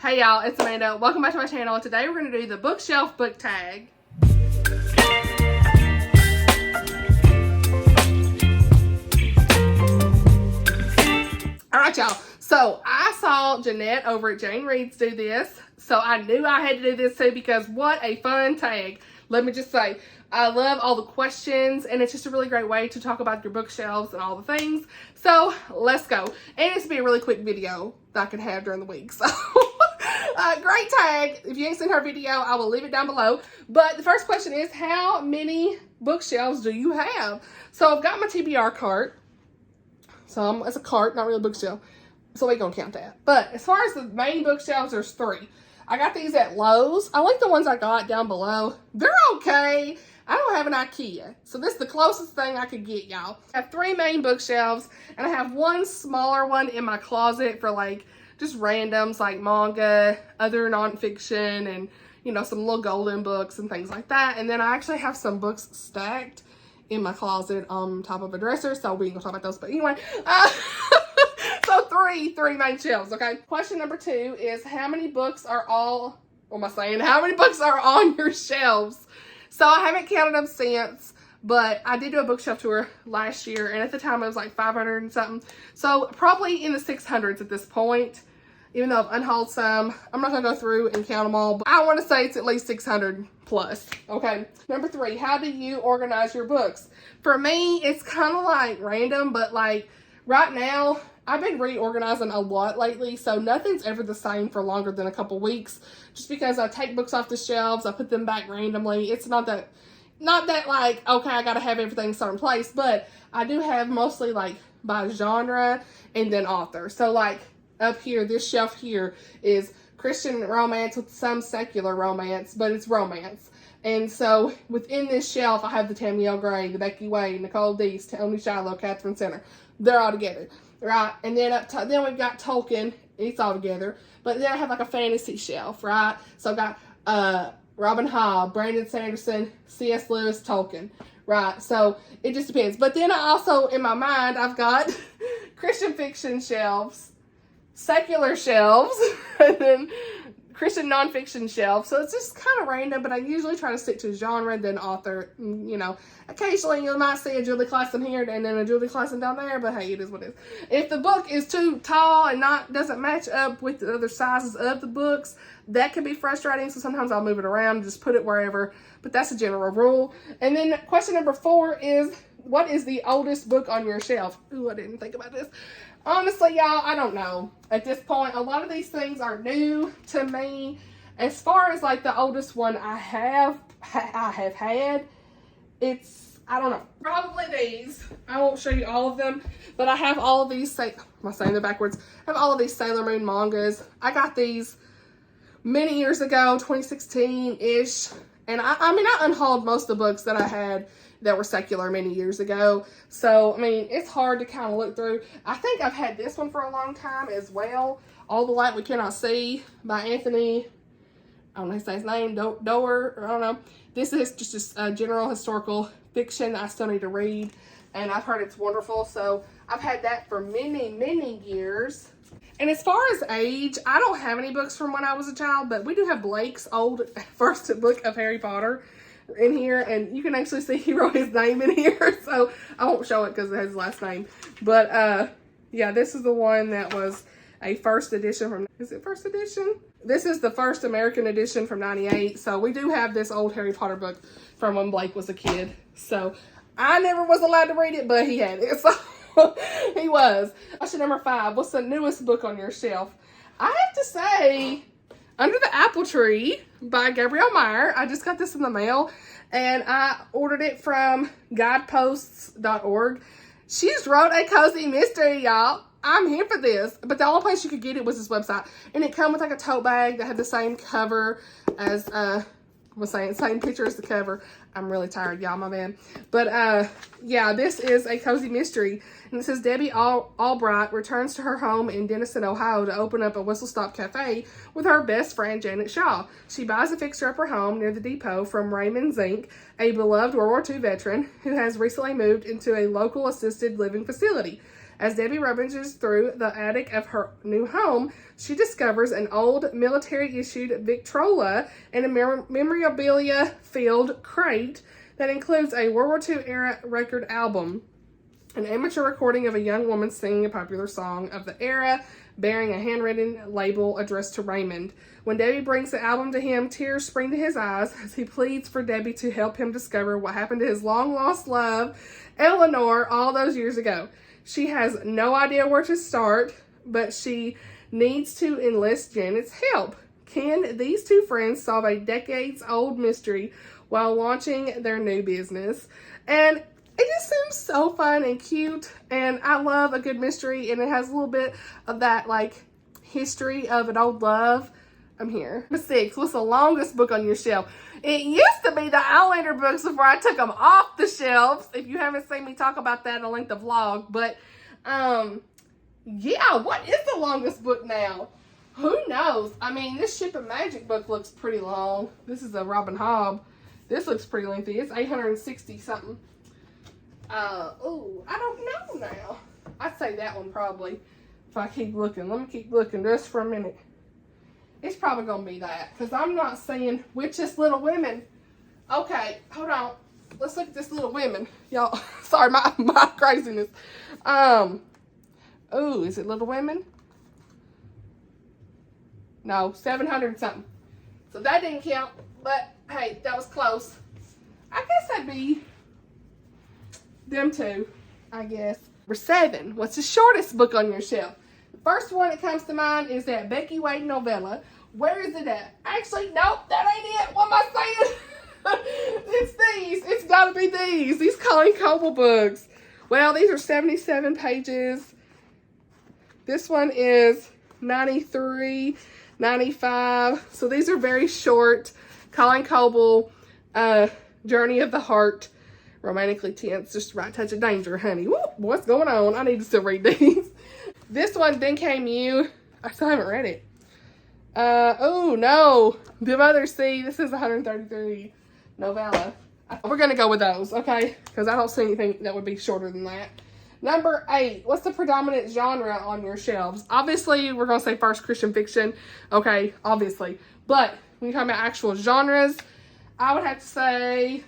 Hey y'all, it's Amanda. Welcome back to my channel. Today we're going to do the bookshelf book tag. Alright y'all, so I saw Jeanette over at Jane Reads do this, so I knew I had to do this too because what a fun tag. Let me just say, I love all the questions and it's just a really great way to talk about your bookshelves and all the things. So let's go. And it's be a really quick video that I can have during the week. So great tag. If you ain't seen her video, I will leave it down below. But the first question is, how many bookshelves do you have? So I've got my TBR cart. So it's a cart, not really a bookshelf. So we're going to count that. But as far as the main bookshelves, there's 3. I got these at Lowe's. I like the ones I got down below. They're okay. I don't have an IKEA. So this is the closest thing I could get, y'all. I have 3 main bookshelves, and I have one smaller one in my closet for like just randoms like manga, other nonfiction, and you know, some little golden books and things like that. And then I actually have some books stacked in my closet on top of a dresser. So we ain't gonna talk about those, but anyway. So three main shelves, okay? Question number 2 is, how many books are all, what am I saying? How many books are on your shelves? So I haven't counted them since, but I did do a bookshelf tour last year, and at the time it was like 500 and something. So probably in the 600s at this point, even though I've unhauled some. I'm not gonna go through and count them all, but I wanna say it's at least 600 plus, okay? Number 3, how do you organize your books? For me, it's kind of like random, but like right now, I've been reorganizing a lot lately, so nothing's ever the same for longer than a couple weeks. Just because I take books off the shelves, I put them back randomly. It's not that like, okay, I gotta have everything in a certain place, but I do have mostly like by genre and then author. So like up here, this shelf here is Christian romance with some secular romance, but it's romance. And so within this shelf, I have the Tammy L. Gray, the Becky Wade, Nicole Deese, Tony Shiloh, Catherine Center. They're all together. Right, and then up top, then we've got Tolkien. It's all together. But then I have like a fantasy shelf, right? So I've got Robin Hobb, Brandon Sanderson, C.S. Lewis, Tolkien, right? So it just depends. But then I also, in my mind, I've got Christian fiction shelves, secular shelves, and then Christian nonfiction shelf. So it's just kind of random, but I usually try to stick to genre than author. You know, occasionally you might see a Julie Klassen here and then a Julie Klassen down there, but hey, it is what it is. If the book is too tall and doesn't match up with the other sizes of the books, that can be frustrating. So sometimes I'll move it around and just put it wherever, but that's a general rule. And then question number 4 is, what is the oldest book on your shelf? Ooh, I didn't think about this. Honestly, y'all, I don't know. At this point, a lot of these things are new to me. As far as like the oldest one I have had, it's, I don't know, probably these. I won't show you all of them, but I have all of these, am I saying them backwards? I have all of these Sailor Moon mangas. I got these many years ago, 2016-ish. And I mean, I unhauled most of the books that I had that were secular many years ago. So, I mean, it's hard to kind of look through. I think I've had this one for a long time as well. All the Light We Cannot See by Anthony, I don't know how to say his name, Doerr, I don't know. This is just a general historical fiction that I still need to read. And I've heard it's wonderful. So, I've had that for many, many years. And as far as age, I don't have any books from when I was a child, but we do have Blake's old first book of Harry Potter in here, and you can actually see he wrote his name in here, so I won't show it because it has his last name. But yeah, this is the one that was a first edition from, is it first edition? This is the first American edition from '98. So we do have this old Harry Potter book from when Blake was a kid. So I never was allowed to read it, but he had it. So he was. Question number 5. What's the newest book on your shelf? I have to say, Under the Apple Tree by Gabrielle. I just got this in the mail, and I ordered it from guideposts.org. She's wrote a cozy mystery, y'all. I'm here for this, but the only place you could get it was this website, and it come with like a tote bag that had the same cover as was saying, same picture as the cover. I'm really tired, y'all, my bad. But yeah, this is a cozy mystery, and it says Debbie Albright returns to her home in Denison, Ohio to open up a Whistle Stop Cafe with her best friend Janet Shaw. She buys a fixer-upper home near the depot from Raymond Zink, a beloved World War II veteran who has recently moved into a local assisted living facility. As Debbie rummages through the attic of her new home, she discovers an old military-issued Victrola and a memorabilia-filled crate that includes a World War II era record album, an amateur recording of a young woman singing a popular song of the era, bearing a handwritten label addressed to Raymond. When Debbie brings the album to him, tears spring to his eyes as he pleads for Debbie to help him discover what happened to his long-lost love, Eleanor, all those years ago. She has no idea where to start, but she needs to enlist Janet's help. Can these two friends solve a decades-old mystery while launching their new business? And it just seems so fun and cute, and I love a good mystery, and it has a little bit of that, like, history of an old love. I'm here. Number 6, what's the longest book on your shelf? It used to be the Outlander books before I took them off the shelves. If you haven't seen me talk about that, I'll link the vlog. But, yeah, what is the longest book now? Who knows? I mean, this Ship of Magic book looks pretty long. This is a Robin Hobb. This looks pretty lengthy. It's 860 something. Oh, I don't know now. I'd say that one probably, if I keep looking. Let me keep looking just for a minute. It's probably going to be that, because I'm not seeing Witches Little Women. Okay, hold on. Let's look at this Little Women. Y'all, sorry, my craziness. Oh, is it Little Women? No, 700 something. So that didn't count, but hey, that was close. I guess that'd be them two, I guess. Number 7, what's the shortest book on your shelf? The first one that comes to mind is that Becky Wade novella. Where is it at? Actually, nope, that ain't it. What am I saying? It's these. It's gotta be these. These Colleen Coble books. Well, these are 77 pages. This one is 93, 95. So these are very short. Colleen Coble, Journey of the Heart. Romantically tense, just the right touch of danger, honey. Whoop, what's going on? I need to still read these. This one, Then Came You. I still haven't read it. Oh, no. The Mother Sea. This is 133 novella. We're going to go with those, okay? Because I don't see anything that would be shorter than that. Number 8. What's the predominant genre on your shelves? Obviously, we're going to say first Christian fiction. Okay, obviously. But when you're talking about actual genres, I would have to say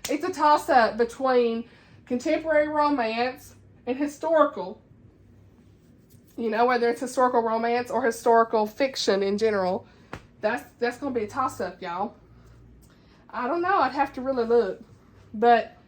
it's a toss-up between contemporary romance and historical. You know, whether it's historical romance or historical fiction in general. That's going to be a toss-up, y'all. I don't know. I'd have to really look. But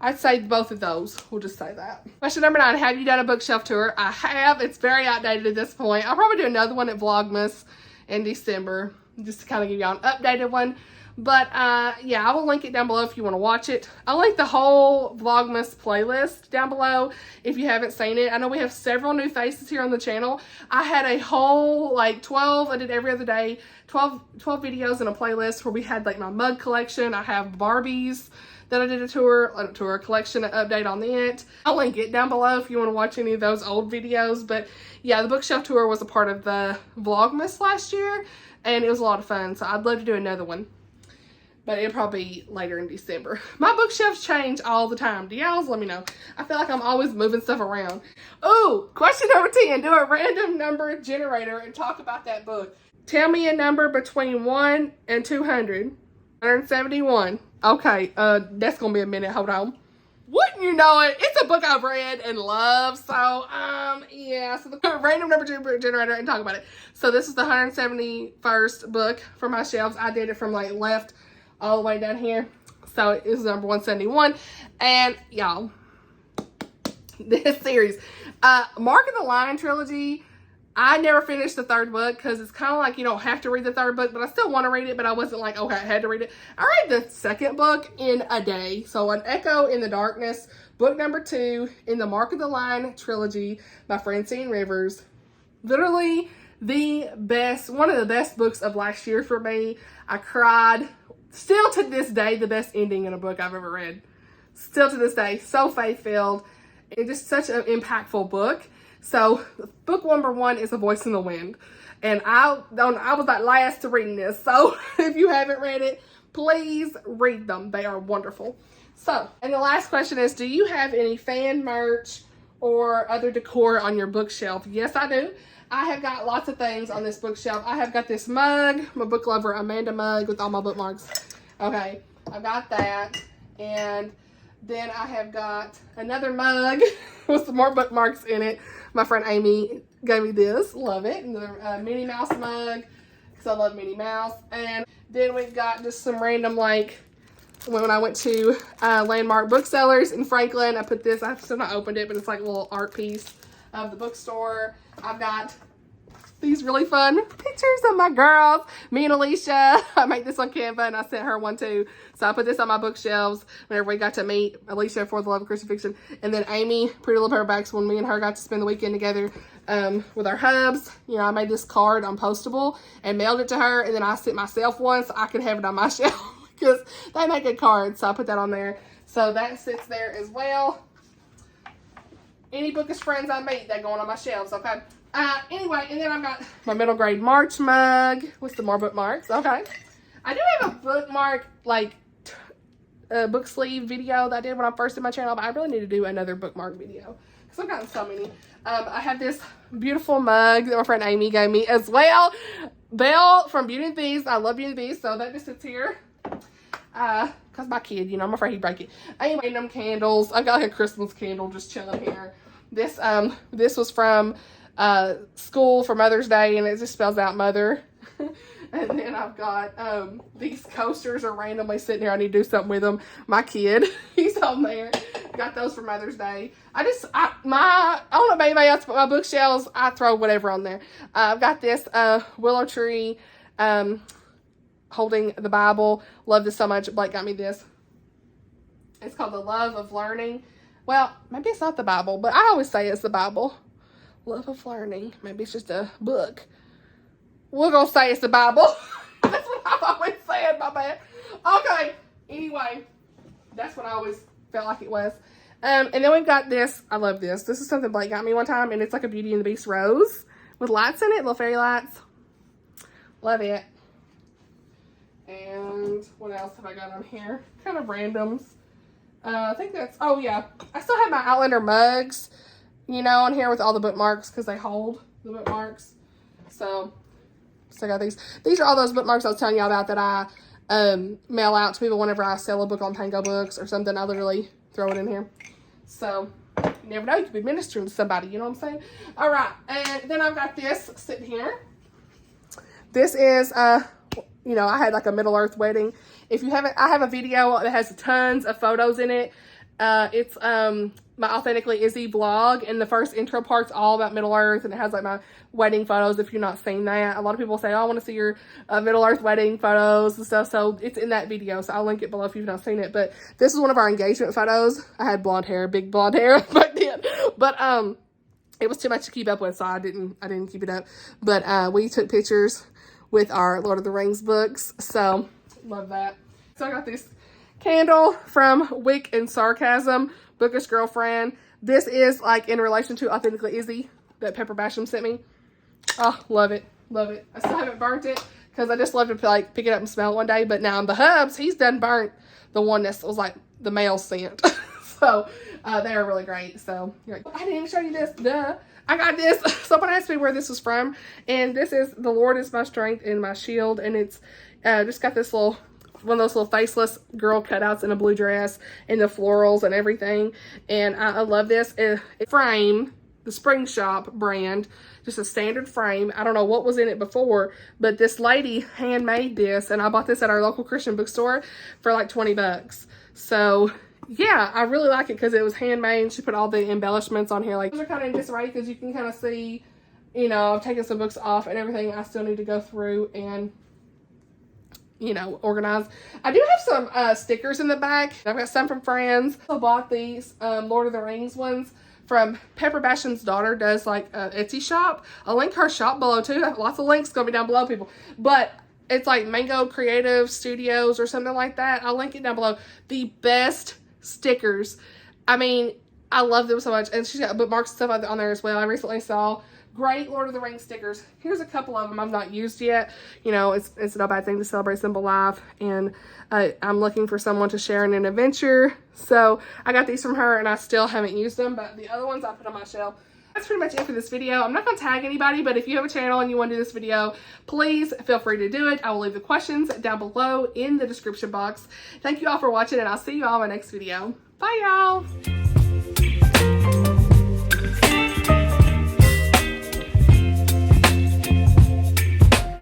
I'd say both of those. We'll just say that. Question number 9. Have you done a bookshelf tour? I have. It's very outdated at this point. I'll probably do another one at Vlogmas in December. Just to kind of give y'all an updated one. But, yeah, I will link it down below if you want to watch it. I'll link the whole Vlogmas playlist down below if you haven't seen it. I know we have several new faces here on the channel. I had a whole, like, 12, I did every other day, 12 videos in a playlist where we had, like, my mug collection. I have Barbies that I did a collection, an update on it. I'll link it down below if you want to watch any of those old videos. But, yeah, the bookshelf tour was a part of the Vlogmas last year, and it was a lot of fun. So I'd love to do another one. But it'll probably be later in December. My bookshelves change all the time. Do y'all let me know? I feel like I'm always moving stuff around. Oh, question number 10. Do a random number generator and talk about that book. Tell me a number between 1 and 200. 171. Okay, that's going to be a minute. Hold on. Wouldn't you know it? It's a book I've read and love. So, yeah. So the random number generator and talk about it. So this is the 171st book for my shelves. I did it from like left all the way down here. So it is number 171. And y'all, this series, Mark of the Lion trilogy, I never finished the 3rd book because it's kind of like you don't have to read the 3rd book, but I still want to read it, but I wasn't like, okay, I had to read it. I read the 2nd book in a day. So An Echo in the Darkness, book number 2 in the Mark of the Lion trilogy by Francine Rivers. Literally the best, one of the best books of last year for me. I cried. Still to this day, the best ending in a book I've ever read. Still to this day, so faith-filled. And just such an impactful book. So, book number 1 is A Voice in the Wind. And I was like last to reading this. So, if you haven't read it, please read them. They are wonderful. So, and the last question is, do you have any fan merch or other decor on your bookshelf? Yes, I do. I have got lots of things on this bookshelf. I have got this mug, my book lover Amanda mug with all my bookmarks. Okay, I've got that. And then I have got another mug with some more bookmarks in it. My friend Amy gave me this. Love it. Another Minnie Mouse mug, because I love Minnie Mouse. And then we've got just some random, like, when I went to Landmark Booksellers in Franklin, I put this. I've still not opened it, but it's like a little art piece of the bookstore. I've got these really fun pictures of my girls, me and Alicia. I made this on Canva and I sent her one too. So I put this on my bookshelves whenever we got to meet. Alicia for the Love of Christian Fiction. And then Amy, Pretty Little Paperbacks, when me and her got to spend the weekend together with our hubs. You know, I made this card on Postable and mailed it to her. And then I sent myself one so I could have it on my shelf because they make good cards. So I put that on there. So that sits there as well. Any bookish friends I meet, they're going on my shelves, okay? Anyway, and then I've got my middle grade March mug with some more bookmarks. Okay. I do have a bookmark, like, book sleeve video that I did when I first did my channel, but I really need to do another bookmark video because I've gotten so many. I have this beautiful mug that my friend Amy gave me as well. Belle from Beauty and the Beast. I love Beauty and the Beast, so that just sits here. Because my kid, you know, I'm afraid he'd break it. Anyway, them candles. I got like a Christmas candle just chilling here. This was from school for Mother's Day, and it just spells out mother. And then I've got these coasters are randomly sitting here. I need to do something with them. My kid, he's on there. Got those for Mother's Day. I don't know about anybody else, but my bookshelves, I throw whatever on there. I've got this willow tree holding the Bible. Love this so much. Blake got me this. It's called The Love of Learning. Well, maybe it's not the Bible, but I always say it's the Bible. Love of Learning. Maybe it's just a book. We're going to say it's the Bible. That's what I've always said, my bad. Okay. Anyway, that's what I always felt like it was. And then we've got this. I love this. This is something Blake got me one time, and it's like a Beauty and the Beast rose with lights in it, little fairy lights. Love it. And what else have I got on here? Kind of randoms. I think that's, oh yeah. I still have my Outlander mugs, you know, on here with all the bookmarks because they hold the bookmarks. So I got these. These are all those bookmarks I was telling y'all about that I mail out to people whenever I sell a book on Pango Books or something. I literally throw it in here. So you never know, you could be ministering to somebody, you know what I'm saying? All right, and then I've got this sitting here. This is, you know, I had like a Middle-earth wedding. If you haven't, I have a video that has tons of photos in it. It's my Authentically Izzy blog, and the first intro part's all about Middle-earth, and it has like my wedding photos if you've not seen that. A lot of people say, oh, I want to see your Middle-earth wedding photos and stuff, so it's in that video, so I'll link it below if you've not seen it. But this is one of our engagement photos. I had blonde hair, big blonde hair back then, but it was too much to keep up with, so I didn't keep it up. But we took pictures with our Lord of the Rings books, so love that. So I got this candle from Wick and Sarcasm, Bookish Girlfriend. This is like in relation to Authentically Izzy that Pepper Basham sent me. Oh, love it, love it. I still haven't burnt it because I just love to like pick it up and smell it one day. But now on the hubs, he's done burnt the one that was like the mail scent. So they are really great. So you're like, I didn't even show you this. Duh. I got this. Someone asked me where this was from, and this is The Lord is My Strength and My Shield, and it's just got this little, one of those little faceless girl cutouts in a blue dress and the florals and everything, and I love this. Frame, the Spring Shop brand, just a standard frame. I don't know what was in it before, but this lady handmade this, and I bought this at our local Christian bookstore for like 20 bucks. So yeah, I really like it because it was handmade, and she put all the embellishments on here. Like, those are kind of in disarray because you can kind of see, you know, I've taken some books off and everything. I still need to go through and, you know, organize. I do have some stickers in the back. I've got some from friends. I bought these Lord of the Rings ones from Pepper Basham's daughter, does like an Etsy shop. I'll link her shop below too. I have lots of links going to be down below, people. But it's like Mango Creative Studios or something like that. I'll link it down below. The best stickers. I mean, I love them so much. And she's got bookmarks and stuff on there as well. I recently saw Great Lord of the Rings stickers. Here's a couple of them I've not used yet. You know, it's no bad thing to celebrate simple life. And I'm looking for someone to share in an adventure. So I got these from her and I still haven't used them. But the other ones I put on my shelf. That's pretty much it for this video. I'm not going to tag anybody, but if you have a channel and you want to do this video, please feel free to do it. I will leave the questions down below in the description box. Thank you all for watching, and I'll see you all in my next video. Bye, y'all.